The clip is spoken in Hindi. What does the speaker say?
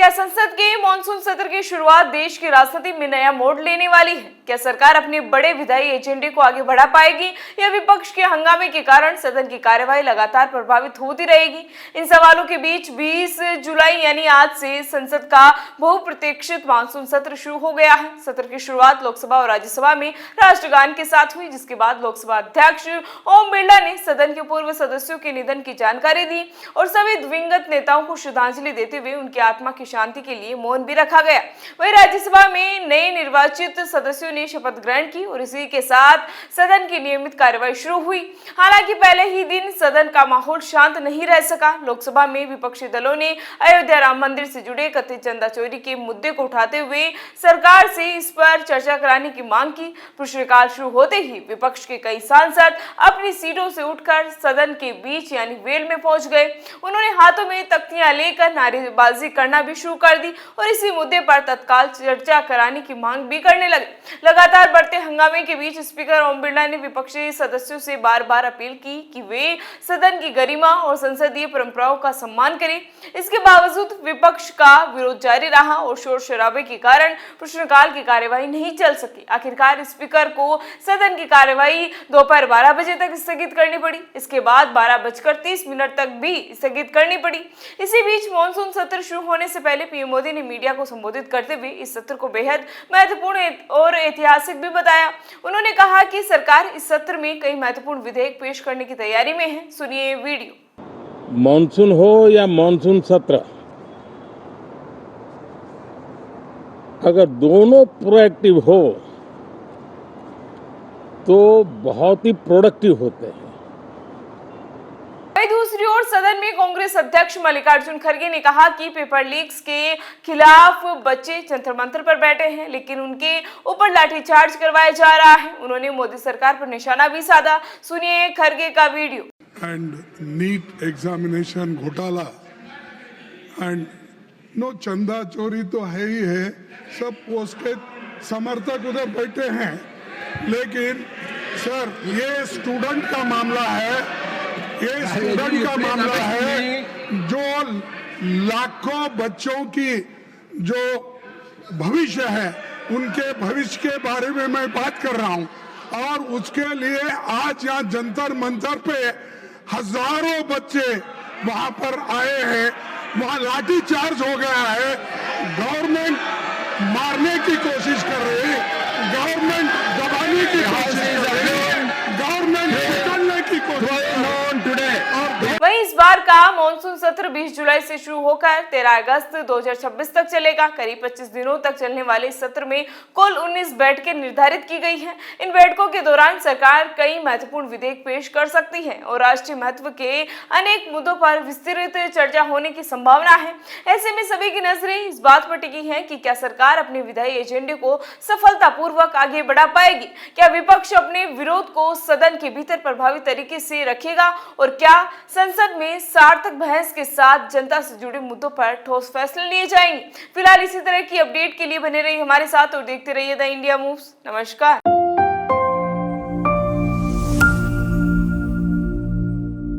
क्या संसद के मॉनसून सत्र की शुरुआत देश की राजनीति में नया मोड़ लेने वाली है? क्या सरकार अपने बड़े विधायी एजेंडे को आगे बढ़ा पाएगी या विपक्ष के हंगामे के कारण सदन की कार्यवाही लगातार प्रभावित होती रहेगी? इन सवालों के बीच 20 जुलाई यानी आज से संसद का बहुप्रतीक्षित मानसून सत्र शुरू हो गया है। सत्र की शुरुआत लोकसभा और राज्यसभा में राष्ट्रगान के साथ हुई, जिसके बाद लोकसभा अध्यक्ष ओम बिरला ने सदन के पूर्व सदस्यों के निधन की जानकारी दी और सभी दिवंगत नेताओं को श्रद्धांजलि देते हुए उनकी आत्मा की शांति के लिए मौन भी रखा गया। वहीं राज्यसभा में नए निर्वाचित सदस्यों ने शपथ ग्रहण की और इसी के साथ सदन की नियमित कार्यवाही शुरू हुई। हालांकि पहले ही दिन सदन का माहौल शांत नहीं रह सका। लोकसभा में विपक्षी दलों ने अयोध्या राम मंदिर से जुड़े कथित चंदा चोरी के मुद्दे को उठाते हुए सरकार से इस पर चर्चा कराने की मांग की। प्रश्नकाल शुरू होते ही विपक्ष के कई सांसद अपनी सीटों से उठकर सदन के बीच यानी वेल में पहुंच गए। उन्होंने हाथों में तख्तियां लेकर नारेबाजी करना भी शुरू कर दी और इसी मुद्दे पर तत्काल चर्चा कराने की मांग भी करने लगे। लगातार बढ़ते हंगामे के बीच स्पीकर ओम बिरला ने विपक्षी सदस्यों से बार-बार अपील की कि वे सदन की गरिमा और संसदीय परंपराओं का सम्मान करें। इसके बावजूद विपक्ष का विरोध जारी रहा और शोर शराबे के कारण प्रश्नकाल की कार्यवाही नहीं चल सकी। आखिरकार स्पीकर को सदन की कार्यवाही दोपहर 12 बजे तक स्थगित करनी पड़ी। इसके बाद 12:30 तक भी स्थगित करनी पड़ी। इसी बीच मानसून सत्र शुरू होने से पहले पीएम मोदी ने मीडिया को संबोधित करते हुए इस सत्र को बेहद महत्वपूर्ण और ऐतिहासिक भी बताया। उन्होंने कहा कि सरकार इस सत्र में कई महत्वपूर्ण विधेयक पेश करने की तैयारी में है। सुनिए ये वीडियो। मानसून हो या मानसून सत्र, अगर दोनों प्रोएक्टिव हो तो बहुत ही प्रोडक्टिव होते हैं। दूसरी ओर सदन में कांग्रेस अध्यक्ष मल्लिकार्जुन खड़गे ने कहा कि पेपर लीक्स के खिलाफ बच्चे जंतर मंतर पर बैठे हैं, लेकिन उनके ऊपर लाठीचार्ज करवाया जा रहा है। उन्होंने मोदी सरकार पर निशाना भी साधा। सुनिए खड़गे का वीडियो। एंड नीट एग्जामिनेशन घोटाला एंड नो चंदा चोरी तो है ही है, सब उसके समर्थक उधर बैठे हैं। लेकिन सर ये स्टूडेंट का मामला है, ये स्टूडेंट का मामला है जो लाखों बच्चों की जो भविष्य है उनके भविष्य के बारे में मैं बात कर रहा हूं और उसके लिए आज यहाँ जंतर मंतर पे हजारों बच्चे वहां पर आए हैं, वहां लाठी चार्ज हो गया है। गवर्नमेंट मारने की कोशिश कर रही है, गवर्नमेंट दबाने की कोशिश कर रही है, गवर्नमेंट पकड़ने की कोशिश वहीं इस बार का मानसून सत्र 20 जुलाई से शुरू होकर 13 अगस्त 2026 तक चलेगा। करीब 25 दिनों तक चलने वाले इस सत्र में कुल 19 बैठकें निर्धारित की गई हैं। इन बैठकों के दौरान सरकार कई महत्वपूर्ण विधेयक पेश कर सकती है और राष्ट्रीय महत्व के अनेक मुद्दों पर विस्तृत चर्चा होने की संभावना है। ऐसे में सभी की नजरें इस बात पर टिकी है कि क्या सरकार अपने विधायी एजेंडे को सफलतापूर्वक आगे बढ़ा पाएगी, क्या विपक्ष अपने विरोध को सदन के भीतर प्रभावी तरीके से रखेगा और क्या संसद में सार्थक बहस के साथ जनता से जुड़े मुद्दों पर ठोस फैसले लिए जाएंगे। फिलहाल इसी तरह की अपडेट के लिए बने रहिए हमारे साथ और देखते रहिए द इंडिया मूव्स। नमस्कार।